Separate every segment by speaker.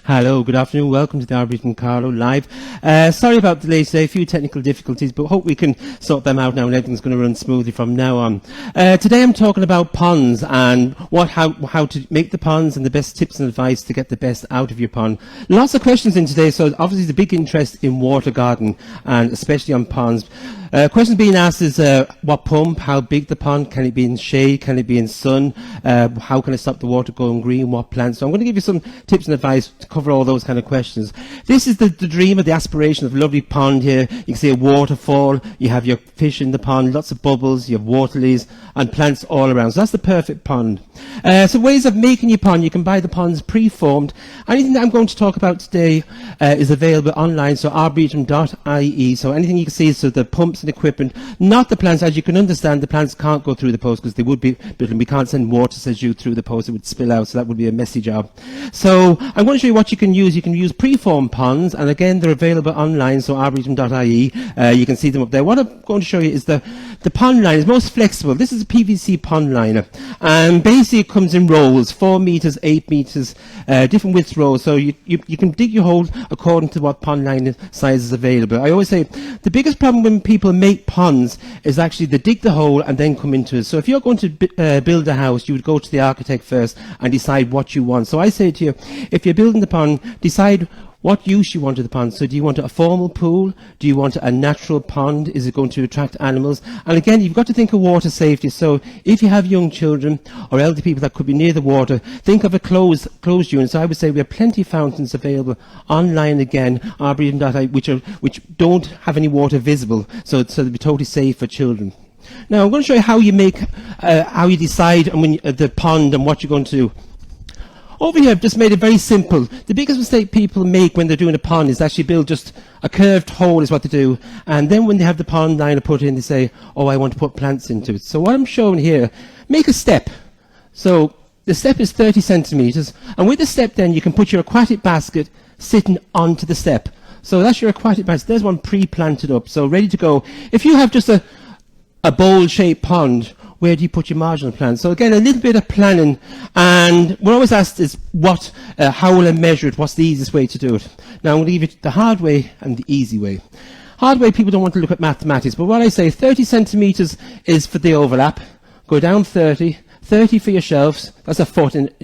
Speaker 1: Hello, good afternoon. Welcome to the Arboretum Carlo Live. Sorry about the delay today, a few technical difficulties, but hope we can sort them out now and everything's going to run smoothly from now on. Today I'm talking about ponds and how to make the ponds and the best tips and advice to get the best out of your pond. Lots of questions in today, so obviously there's a big interest in water gardening and especially on ponds. Questions being asked is what pump, how big the pond, can it be in shade, can it be in sun, how can I stop the water going green, what plants. So I'm going to give you some tips and advice to cover all those kind of questions. This is the dream or the aspiration of a lovely pond here. You can see a waterfall, you have your fish in the pond, lots of bubbles, you have water lilies and plants all around. So that's the perfect pond. So ways of making your pond, you can buy the ponds pre-formed. Anything that I'm going to talk about today is available online, so arboretum.ie. So anything you can see, so the pumps and equipment, not the plants. As you can understand, the plants can't go through the post because they would be built, and we can't send water, says you, through the post. It would spill out, so that would be a messy job. So I'm going to show you what you can use. You can use pre-formed ponds, and again, they're available online, so arboretum.ie. You can see them up there. What I'm going to show you is the pond line is most flexible. This is a PVC pond liner, and basically it comes in rolls, 4 meters, 8 meters, different width rolls. So you can dig your hole according to what pond line size is available. I always say the biggest problem when people make ponds is actually they dig the hole and then come into it. So if you're going to build a house, you would go to the architect first and decide what you want. So I say to you, if you're building the pond, decide what use you want of the pond. So do you want a formal pool? Do you want a natural pond? Is it going to attract animals? And again, you've got to think of water safety. So if you have young children or elderly people that could be near the water, think of a closed unit. So I would say we have plenty of fountains available online again, arboretum.ie, which don't have any water visible. So they'll be totally safe for children. Now I'm going to show you how you decide the pond and what you're going to do. Over here, I've just made it very simple. The biggest mistake people make when they're doing a pond is actually build just a curved hole is what they do. And then when they have the pond liner put in, they say, oh, I want to put plants into it. So what I'm showing here, make a step. So the step is 30 centimeters. And with the step then, you can put your aquatic basket sitting onto the step. So that's your aquatic basket. There's one pre-planted up, so ready to go. If you have just a bowl-shaped pond, where do you put your marginal plants? So again, a little bit of planning, and we're always asked is how will I measure it? What's the easiest way to do it? Now I'm going to give you the hard way and the easy way. Hard way, people don't want to look at mathematics, but what I say, 30 centimeters is for the overlap. Go down 30 for your shelves, that's a foot, and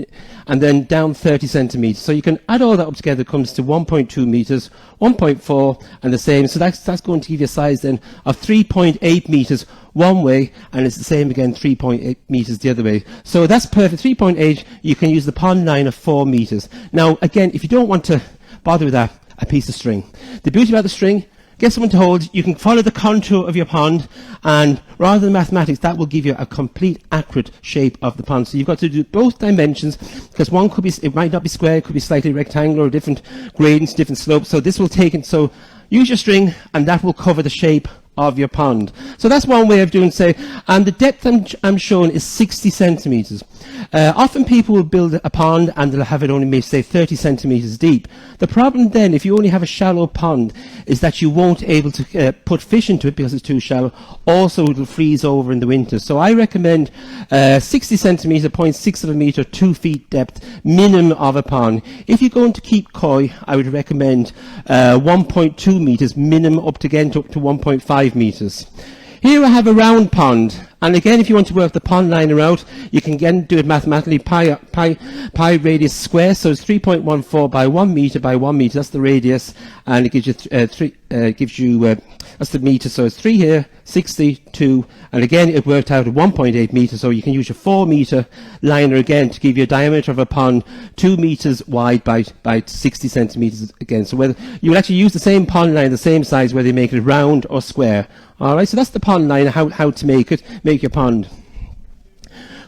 Speaker 1: then down 30 centimeters. So you can add all that up together, it comes to 1.2 meters, 1.4, and the same. So that's going to give you a size then of 3.8 meters one way, and it's the same again, 3.8 meters the other way. So that's perfect. 3.8, you can use the pond line of 4 meters. Now, again, if you don't want to bother with that, a piece of string. The beauty about the string, get someone to hold, you can follow the contour of your pond, and rather than mathematics, that will give you a complete accurate shape of the pond. So you've got to do both dimensions, because one could be, it might not be square, it could be slightly rectangular, or different gradients, different slopes. So this will take it, so use your string, and that will cover the shape of your pond. So that's one way of doing, say, and the depth I'm showing is 60 centimeters. Often people will build a pond and they'll have it only maybe say 30 centimeters deep. The problem then, if you only have a shallow pond, is that you won't be able to put fish into it because it's too shallow. Also, it'll freeze over in the winter. So I recommend 60 centimeter, 0.6 of a meter, 2 feet depth, minimum of a pond. If you're going to keep koi, I would recommend 1.2 meters minimum, up to 1.5 meters. Here I have a round pond, and again, if you want to work the pond liner out, you can again do it mathematically, pi radius square, so it's 3.14 by 1 meter by 1 meter, that's the radius, and it gives you that's the meter, so it's 3 here, 60, 2, and again it worked out at 1.8 meters, so you can use your 4 meter liner again to give you a diameter of a pond 2 meters wide by 60 centimeters again. So whether you will actually use the same pond line, the same size, whether you make it round or square. Alright, so that's the pond line, how to make your pond.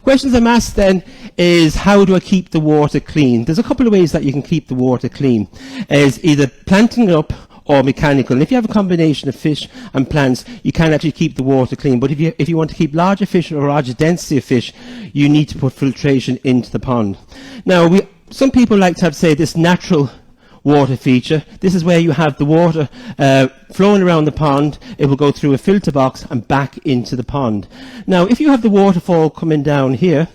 Speaker 1: Questions I'm asked then is, how do I keep the water clean? There's a couple of ways that you can keep the water clean. Is either planting it up or mechanical. And if you have a combination of fish and plants, you can actually keep the water clean. But if you want to keep larger fish or larger density of fish, you need to put filtration into the pond. Now, some people like to have, say, this natural water feature. This is where you have the water flowing around the pond. It will go through a filter box and back into the pond. Now, if you have the waterfall coming down here,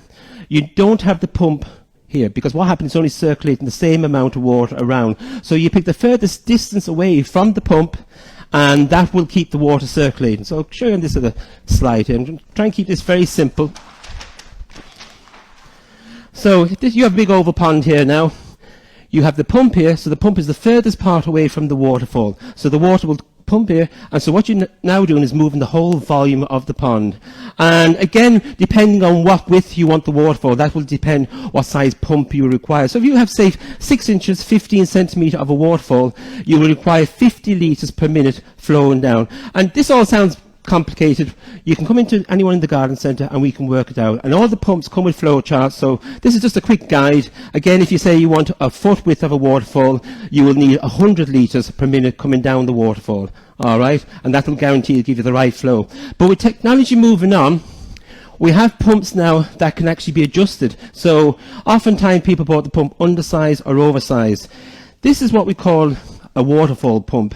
Speaker 1: you don't have the pump here, because what happens is only circulating the same amount of water around. So you pick the furthest distance away from the pump, and that will keep the water circulating. So I'll show you on this other slide here. I'm going to try and keep this very simple. So you have a big oval pond here now. You have the pump here, so the pump is the furthest part away from the waterfall. So the water will pump here, and so what you're now doing is moving the whole volume of the pond. And again, depending on what width you want the waterfall, that will depend what size pump you require. So if you have, say, 6 inches, 15 centimetre of a waterfall, you will require 50 litres per minute flowing down. And this all sounds complicated. You can come into anyone in the garden centre and we can work it out. And all the pumps come with flow charts, so this is just a quick guide. Again, if you say you want a foot width of a waterfall, you will need 100 litres per minute coming down the waterfall. Alright? And that will guarantee to give you the right flow. But with technology moving on, we have pumps now that can actually be adjusted. So oftentimes people bought the pump undersized or oversized. This is what we call a waterfall pump.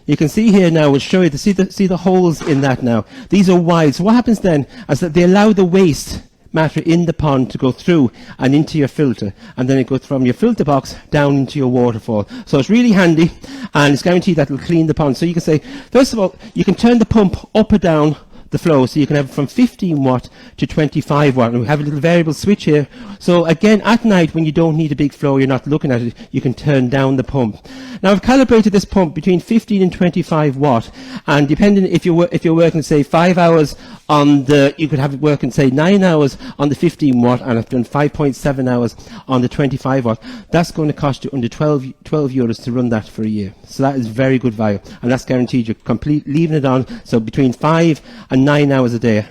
Speaker 1: You can see here now, we'll show you, see the holes in that now. These are wide. So what happens then is that they allow the waste matter in the pond to go through and into your filter. And then it goes from your filter box down into your waterfall. So it's really handy, and it's guaranteed that it'll clean the pond. So you can say, first of all, you can turn the pump up or down the flow, so you can have it from 15 watt to 25 watt, and we have a little variable switch here. So again, at night when you don't need a big flow, you're not looking at it, you can turn down the pump. Now I've calibrated this pump between 15 and 25 watt, and depending if you're working, say, 5 hours on the, you could have it working, say, 9 hours on the 15 watt, and I've done 5.7 hours on the 25 watt. That's going to cost you under 12 euros to run that for a year. So that is very good value, and that's guaranteed. You're leaving it on, so between 5 and 9 hours a day.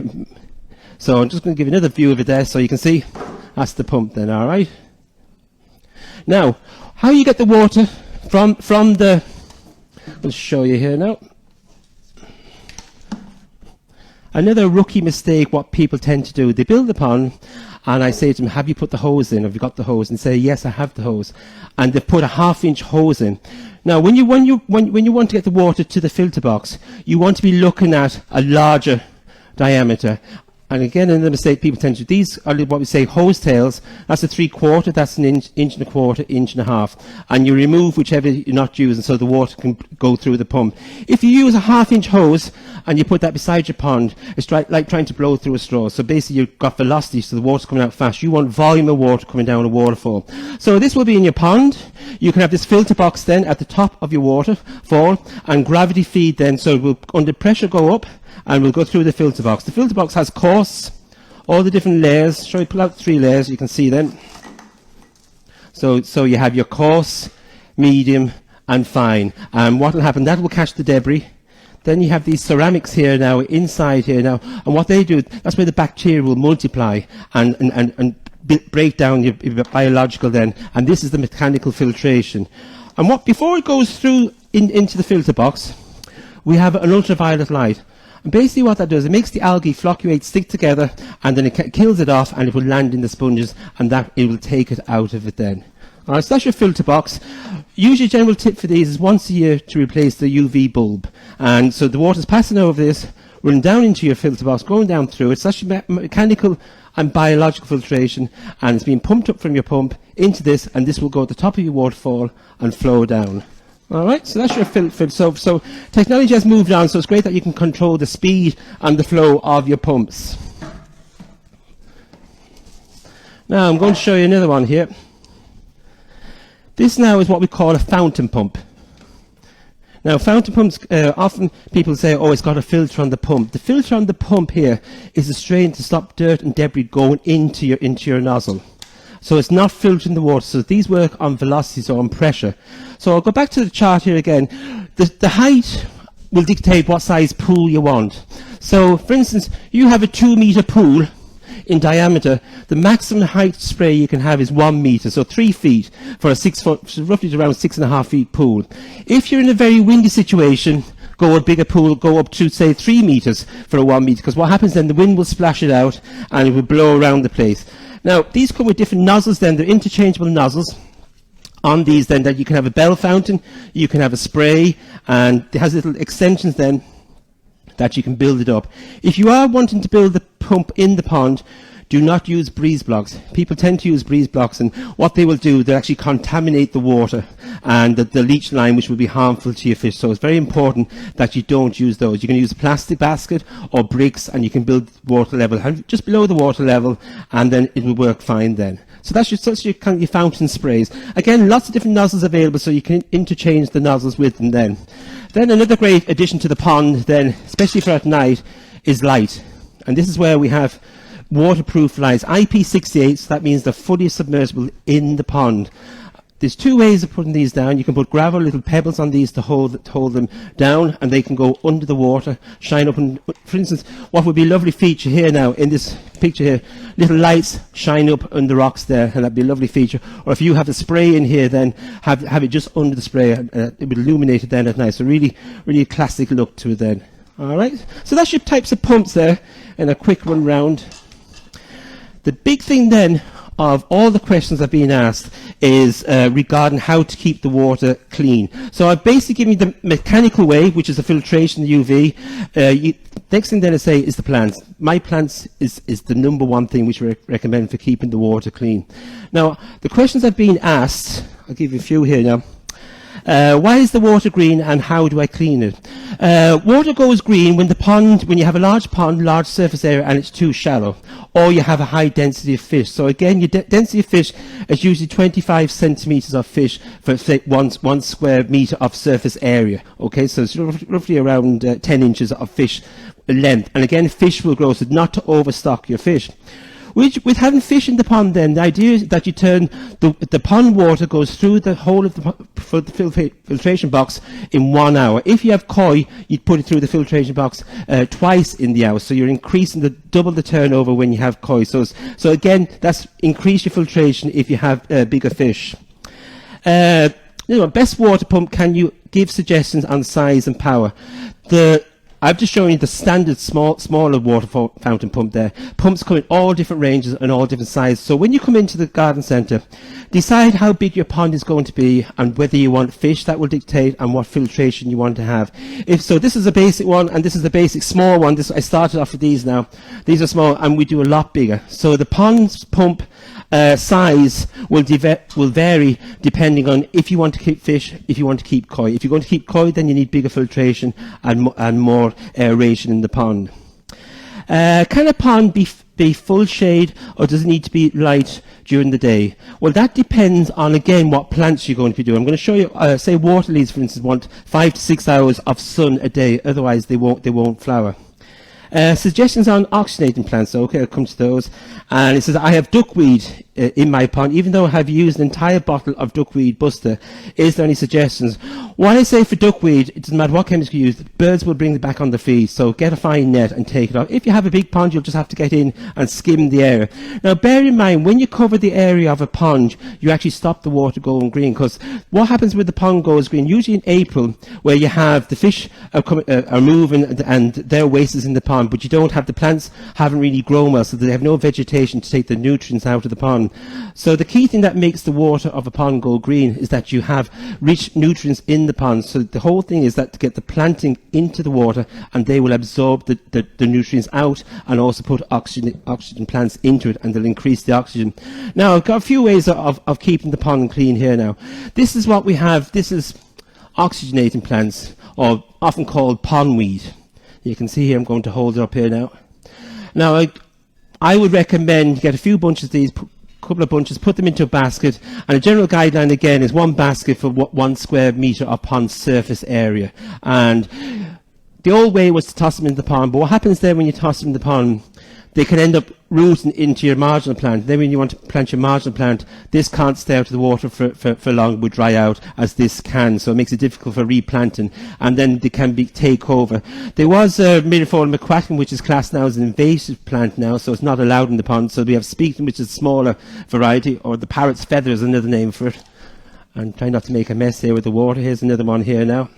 Speaker 1: So I'm just going to give you another view of it there, so you can see that's the pump then. All right. Now, how you get the water from the, I'll show you here now. Another rookie mistake what people tend to do, they build the pond, and I say to them, have you put the hose in? Have you got the hose? And say, yes, I have the hose. And they've put a 1/2 inch hose in. Now, when you want to get the water to the filter box, you want to be looking at a larger diameter. And again, another mistake people tend to do, these are what we say hose tails. That's a 3/4, that's an inch, 1.25 inches, 1.5. And you remove whichever you're not using so the water can go through the pump. If you use a 1/2 inch hose and you put that beside your pond, it's like trying to blow through a straw. So basically you've got velocity, so the water's coming out fast. You want volume of water coming down a waterfall. So this will be in your pond. You can have this filter box then at the top of your waterfall, and gravity feed then, so it will under pressure go up and we'll go through the filter box. The filter box has coarse, all the different layers. Shall we pull out 3 layers? You can see then. So you have your coarse, medium, and fine. And what will happen? That will catch the debris. Then you have these ceramics here now, inside here now, and what they do, that's where the bacteria will multiply and break down your biological then. And this is the mechanical filtration. And before it goes through into the filter box, we have an ultraviolet light. And basically what that does, it makes the algae flocculate, stick together, and then it kills it off, and it will land in the sponges, and that it will take it out of it then. All right, so that's your filter box. Usually, general tip for these is once a year to replace the UV bulb. And so the water's passing over this, running down into your filter box, going down through it. So that's your mechanical and biological filtration, and it's being pumped up from your pump into this, and this will go at the top of your waterfall and flow down. All right, so that's your filter. So technology has moved on, so it's great that you can control the speed and the flow of your pumps. Now I'm going to show you another one here. This now is what we call a fountain pump. Now fountain pumps, often people say, oh, it's got a filter on the pump. The filter on the pump here is a strain to stop dirt and debris going into your nozzle. So it's not filtering the water. So these work on velocity, so on pressure. So I'll go back to the chart here again. The height will dictate what size pool you want. So for instance, you have a 2-meter pool in diameter. The maximum height spray you can have is 1 meter, so 3 feet for a 6 foot, roughly around 6.5 feet pool. If you're in a very windy situation, go a bigger pool, go up to say 3 meters for a 1 meter, because what happens then, the wind will splash it out and it will blow around the place. Now these come with different nozzles then, they're interchangeable nozzles. On these then, that you can have a bell fountain, you can have a spray, and it has little extensions then that you can build it up. If you are wanting to build the pump in the pond, do not use breeze blocks. People tend to use breeze blocks, and what they will do, they'll actually contaminate the water and the leach line, which will be harmful to your fish. So it's very important that you don't use those. You can use a plastic basket or bricks, and you can build water level just below the water level, and then it will work fine then. So that's your kind of your fountain sprays. Again, lots of different nozzles available, so you can interchange the nozzles with them then. Then another great addition to the pond then, especially for at night, is light. And this is where we have waterproof lights. IP68, so that means they're fully submersible in the pond. There's two ways of putting these down. You can put gravel, little pebbles on these to hold them down, and they can go under the water, shine up. And, for instance, what would be a lovely feature here now, in this picture here, little lights shine up on the rocks there, and that'd be a lovely feature. Or if you have a spray in here, then have it just under the spray, it would illuminate it then at night. So really, really a classic look to it then. All right, so that's your types of pumps there, and a quick run round. The big thing then of all the questions I've been asked is regarding how to keep the water clean. So I've basically given you the mechanical way, which is the filtration, the UV. Next thing then I say is the plants. My plants is the number one thing which we recommend for keeping the water clean. Now, the questions I've been asked, I'll give you a few here now. Why is the water green, and how do I clean it? Water goes green when you have a large pond, large surface area, and it's too shallow, or you have a high density of fish. So again, your density of fish is usually 25 centimeters of fish for say, one square meter of surface area. Okay, so it's roughly around 10 inches of fish length. And again, fish will grow, so not to overstock your fish. With having fish in the pond then, the idea is that you turn the pond water goes through the whole of the filtration box in 1 hour. If you have koi, you'd put it through the filtration box twice in the hour. So you're increasing double the turnover when you have koi. So again, that's increase your filtration if you have bigger fish. Best water pump, can you give suggestions on size and power? I've just shown you the standard smaller water fountain pump there. Pumps come in all different ranges and all different sizes. So when you come into the garden centre, decide how big your pond is going to be and whether you want fish. That will dictate and what filtration you want to have. So this is a basic one, and this is the basic small one. I started off with these now. These are small, and we do a lot bigger. So the pond's pump size will vary depending on if you want to keep fish, if you want to keep koi. If you're going to keep koi, then you need bigger filtration and more aeration in the pond. Can a pond be full shade, or does it need to be light during the day? Well, that depends on, again, what plants you're going to be doing. I'm going to show you, say water lilies, for instance, want 5 to 6 hours of sun a day, otherwise they won't flower. Suggestions on oxygenating plants. So, okay, I'll come to those. And it says, I have duckweed in my pond, even though I have used an entire bottle of duckweed buster. Is there any suggestions? What I say for duckweed, it doesn't matter what chemical you use, birds will bring it back on the feed. So get a fine net and take it off. If you have a big pond, you'll just have to get in and skim the area. Now, bear in mind, when you cover the area of a pond, you actually stop the water going green, because what happens when the pond goes green, usually in April, where you have the fish are moving and their waste is in the pond, but you don't have, the plants haven't really grown well, so they have no vegetation to take the nutrients out of the pond. So the key thing that makes the water of a pond go green is that you have rich nutrients in the pond. So the whole thing is that to get the planting into the water, and they will absorb the nutrients out and also put oxygen plants into it, and they'll increase the oxygen. Now, I've got a few ways of keeping the pond clean here now. This is what we have. This is oxygenating plants, or often called pondweed. You can see here, I'm going to hold it up here now. Now, I would recommend you get a few bunches of these, couple of bunches, put them into a basket, and a general guideline again is 1 basket for 1 square metre of pond surface area. And the old way was to toss them in the pond, but what happens then when you toss them in the pond, they can end up rooting into your marginal plant. Then when you want to plant your marginal plant, this can't stay out of the water for long, would dry out as this can, so it makes it difficult for replanting, and then they can take over. There was Myrifolium aquaticum, which is classed now as an invasive plant now, so it's not allowed in the pond. So we have Speakton, which is a smaller variety, or the parrot's feather is another name for it. And try not to make a mess here with the water. Here's another one here now.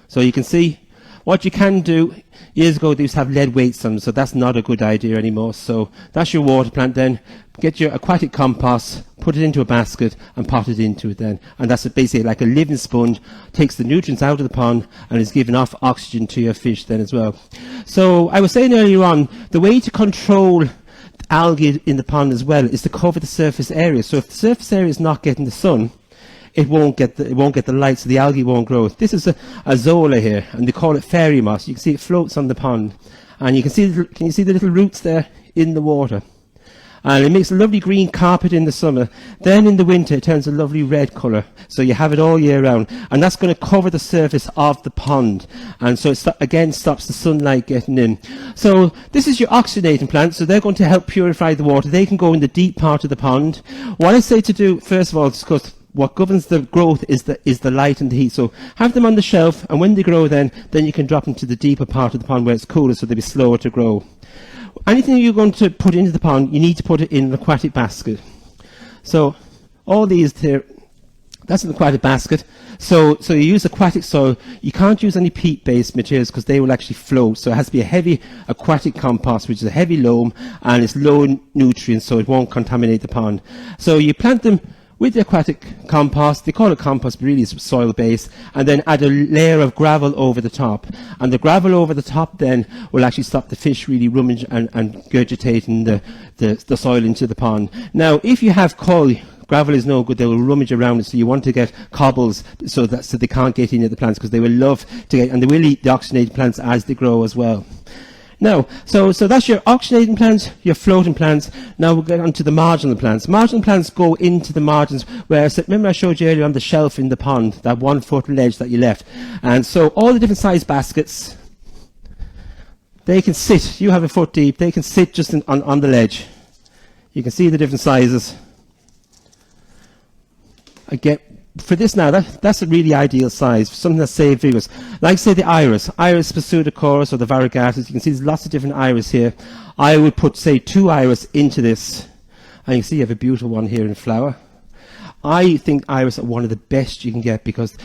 Speaker 1: So you can see what you can do. Years ago, they used to have lead weights on them, so that's not a good idea anymore. So that's your water plant then. Get your aquatic compost, put it into a basket, and pot it into it then. And that's basically like a living sponge, takes the nutrients out of the pond and is giving off oxygen to your fish then as well. So I was saying earlier on, the way to control algae in the pond as well is to cover the surface area. So if the surface area is not getting the sun, it won't get the light, so the algae won't grow. This is a zola here, and they call it fairy moss. You can see it floats on the pond, and you can you see the little roots there in the water? And it makes a lovely green carpet in the summer. Then in the winter it turns a lovely red colour, so you have it all year round, and that's going to cover the surface of the pond, and so it again stops the sunlight getting in. So this is your oxygenating plants, so they're going to help purify the water. They can go in the deep part of the pond. What I say to do first of all, because what governs the growth is the light and the heat. So have them on the shelf, and when they grow then you can drop them to the deeper part of the pond where it's cooler, so they'll be slower to grow. Anything you're going to put into the pond, you need to put it in an aquatic basket. So all these here, that's an aquatic basket. So you use aquatic soil. You can't use any peat-based materials because they will actually float. So it has to be a heavy aquatic compost, which is a heavy loam, and it's low in nutrients, so it won't contaminate the pond. So you plant them with the aquatic compost. They call it compost, but really it's soil base, and then add a layer of gravel over the top. And the gravel over the top then will actually stop the fish really rummage and gurgitating the soil into the pond. Now, if you have coal, gravel is no good. They will rummage around it, so you want to get cobbles so they can't get into the plants, because they will love to get, and they will eat the oxygenated plants as they grow as well. Now, so that's your oxygenating plants, your floating plants. Now we'll get on to the marginal plants. Marginal plants go into the margins, where, remember I showed you earlier on the shelf in the pond, that 1 foot ledge that you left. And so all the different size baskets, they can sit, you have a foot deep, they can sit just on the ledge. You can see the different sizes. Again, for this now, that's a really ideal size, for something that's safe vigorous. Like say the iris pseudochorus or the variegatus, you can see there's lots of different iris here. I would put say 2 iris into this, and you can see you have a beautiful one here in flower. I think iris are one of the best you can get, because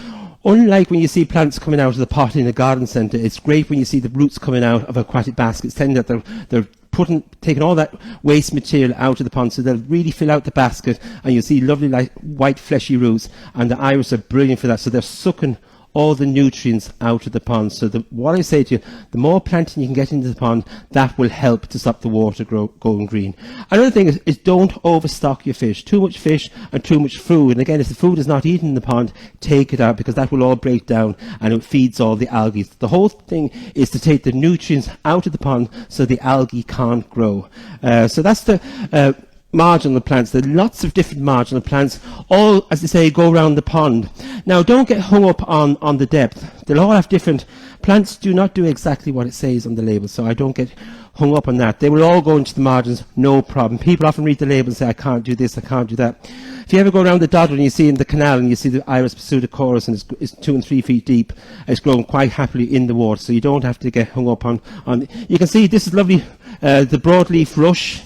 Speaker 1: unlike when you see plants coming out of the pot in a garden centre, it's great when you see the roots coming out of aquatic baskets, telling that they're taking all that waste material out of the pond, so they'll really fill out the basket, and you'll see lovely like white fleshy roots, and the iris are brilliant for that, so they're sucking all the nutrients out of the pond. So what I say to you, the more planting you can get into the pond, that will help to stop the water going green. Another thing is don't overstock your fish. Too much fish and too much food, and again, if the food is not eaten in the pond, take it out, because that will all break down and it feeds all the algae. The whole thing is to take the nutrients out of the pond so the algae can't grow. So that's the marginal plants. There are lots of different marginal plants, all, as they say, go around the pond. Now, don't get hung up on the depth. They'll all have different. Plants do not do exactly what it says on the label, so I don't get hung up on that. They will all go into the margins, no problem. People often read the label and say, I can't do this, I can't do that. If you ever go around the dodder and you see in the canal and you see the iris pseudochorus, and it's 2 and 3 feet deep, it's growing quite happily in the water, so you don't have to get hung up on. You can see this is lovely, the broadleaf rush.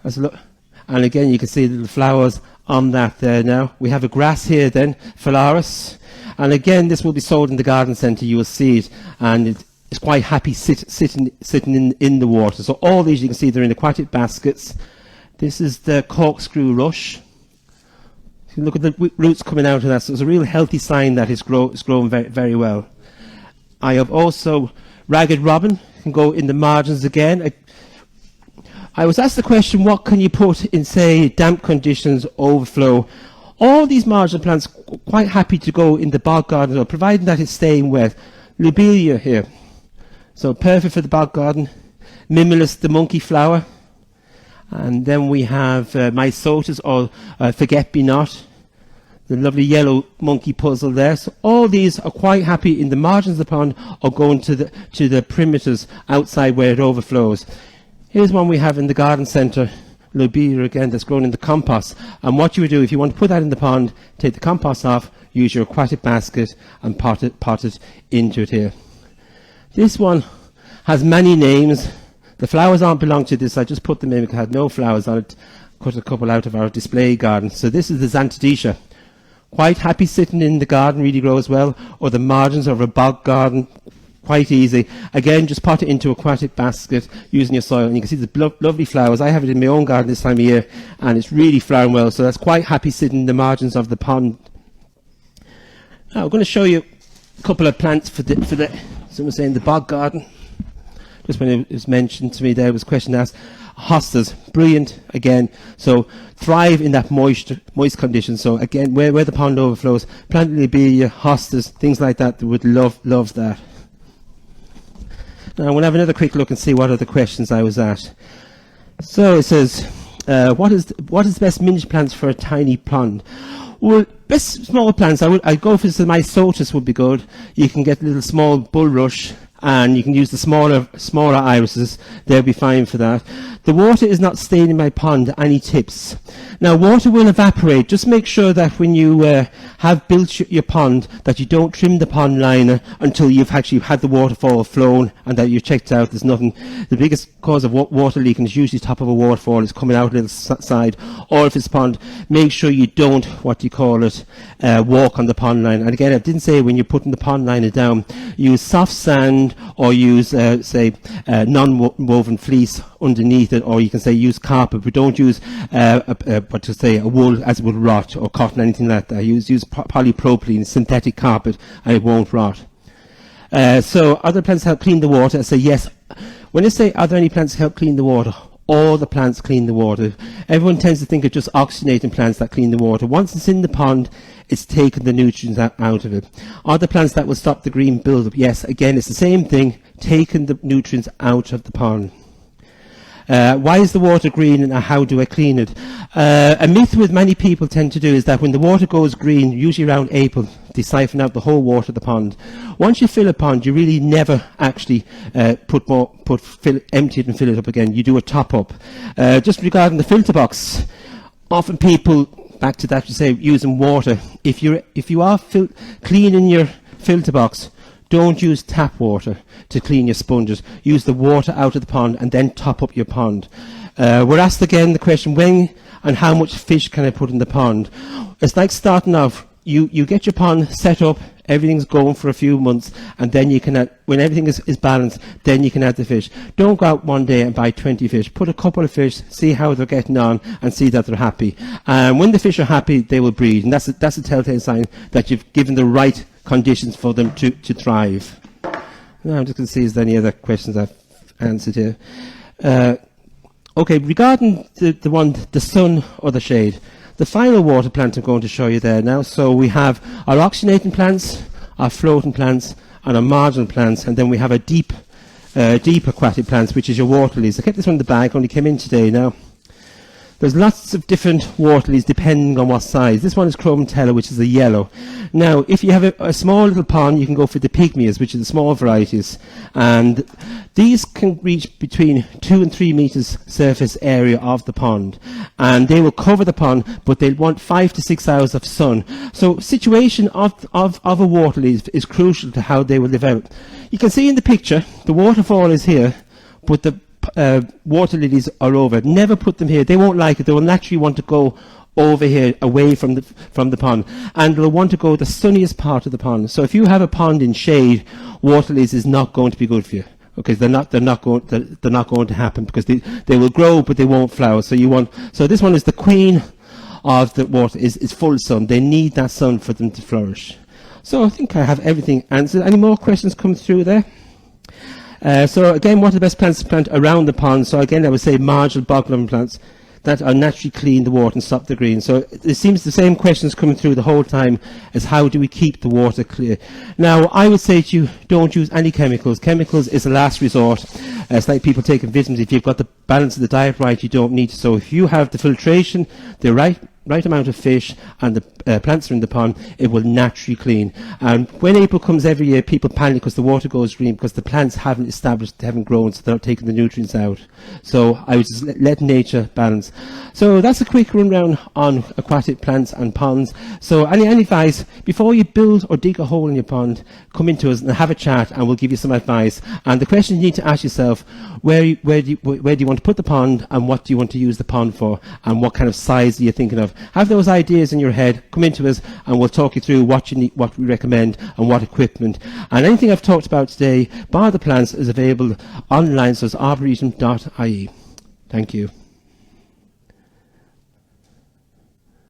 Speaker 1: And again, you can see the little flowers on that there now. We have a grass here then, phalaris. And again, this will be sold in the garden centre. You will see it, and it's quite happy sitting in the water. So all these, you can see, they're in aquatic baskets. This is the corkscrew rush. You can look at the roots coming out of that. So it's a real healthy sign that it's growing very, very well. I have also ragged robin. Can go in the margins again. I was asked the question, what can you put in, say, damp conditions, overflow? All these marginal plants quite happy to go in the bog garden, providing that it's staying wet. Lobelia here, so perfect for the bog garden. Mimulus, the monkey flower. And then we have Mysotis, or forget-me-not, the lovely yellow monkey puzzle there. So all these are quite happy in the margins of the pond, or going to the perimeters outside where it overflows. Here's one we have in the garden centre, lobelia again, that's grown in the compost. And what you would do, if you want to put that in the pond, take the compost off, use your aquatic basket and pot it into it here. This one has many names. The flowers aren't belong to this. I just put them in because it had no flowers on it. Cut a couple out of our display garden. So this is the Xanthodecia. Quite happy sitting in the garden, really grows well, or the margins of a bog garden. Quite easy. Again, just pot it into an aquatic basket using your soil, and you can see the lovely flowers. I have it in my own garden this time of year, and it's really flowering well, so that's quite happy sitting in the margins of the pond. Now, I'm going to show you a couple of plants for the someone saying the bog garden. Just when it was mentioned to me, there was a question asked. hostas, brilliant again. So thrive in that moist condition. So again, where the pond overflows, plant lobelia, hostas, things like that, they would love that. Now we'll have another quick look and see what other questions I was at. So it says, what is the best miniature plants for a tiny pond? Well, best small plants, I'd go for some isotis would be good. You can get little small bulrush, and you can use the smaller irises. They'll be fine for that. The water is not staying in my pond. Any tips? Now, water will evaporate. Just make sure that when you have built your pond, that you don't trim the pond liner until you've actually had the waterfall flown and that you've checked out there's nothing. The biggest cause of water leaking is usually top of a waterfall. It's coming out a little side. Or if it's pond, make sure you don't, walk on the pond line. And again, I didn't say when you're putting the pond liner down, use soft sand or use, non-woven fleece underneath it, or you can say use carpet, but don't use a wool as it would rot, or cotton, anything like that. Use polypropylene, synthetic carpet, and it won't rot. So other plants help clean the water. I say yes. When I say are there any plants help clean the water, all the plants clean the water. Everyone tends to think of just oxygenating plants that clean the water. Once it's in the pond, it's taken the nutrients out of it. Are there plants that will stop the green buildup? Yes, again, it's the same thing, taking the nutrients out of the pond. Why is the water green and how do I clean it? A myth with many people tend to do is that when the water goes green, usually around April, they siphon out the whole water of the pond. Once you fill a pond, you really never actually empty it and fill it up again. You do a top up. Just regarding the filter box, often people, back to that, you say using water. If you are cleaning your filter box, don't use tap water to clean your sponges. Use the water out of the pond and then top up your pond. We're asked again the question, when and how much fish can I put in the pond? It's like starting off. You get your pond set up, everything's going for a few months, and then you can add, when everything is balanced, then you can add the fish. Don't go out one day and buy 20 fish. Put a couple of fish, see how they're getting on, and see that they're happy. And when the fish are happy, they will breed. And that's a telltale sign that you've given the right conditions for them to thrive. Now I'm just going to see if there's any other questions I've answered here. Okay, regarding the sun or the shade, the final water plant I'm going to show you there now. So we have our oxygenating plants, our floating plants, and our marginal plants, and then we have a deep aquatic plants, which is your water lilies. I kept this one in the bag, only came in today now. There's lots of different water lilies depending on what size. This one is chromatella, which is a yellow. Now, if you have a small little pond, you can go for the pygmies, which are the small varieties. And these can reach between 2 and 3 meters surface area of the pond. And they will cover the pond, but they'll want 5 to 6 hours of sun. So situation of a water lily is crucial to how they will develop. You can see in the picture, the waterfall is here, but the water lilies are over. Never put them here. They won't like it. They will naturally want to go over here, away from the pond, and they'll want to go the sunniest part of the pond. So if you have a pond in shade, water lilies is not going to be good for you. Okay, they're not going to happen because they will grow, but they won't flower. So this one is the queen of the water. Is full sun. They need that sun for them to flourish. So I think I have everything answered. Any more questions come through there? So again, what are the best plants to plant around the pond? So again, I would say marginal bog-loving plants that are naturally clean the water and stop the green. So it seems the same questions coming through the whole time as how do we keep the water clear. Now, I would say to you, don't use any chemicals. Chemicals is a last resort. It's like people taking vitamins. If you've got the balance of the diet right, you don't need to. So if you have the filtration, the right amount of fish, and the plants are in the pond, it will naturally clean. And when April comes every year, people panic because the water goes green because the plants haven't established, they haven't grown, so they're not taking the nutrients out. So I would just let nature balance. So that's a quick rundown on aquatic plants and ponds. So any advice, before you build or dig a hole in your pond, come into us and have a chat and we'll give you some advice. And the question you need to ask yourself, where do you want to put the pond, and what do you want to use the pond for, and what kind of size are you thinking of? Have those ideas in your head, come into us and we'll talk you through what you need, what we recommend, and what equipment. And anything I've talked about today, bar the plants, is available online, so it's arboretum.ie. Thank you.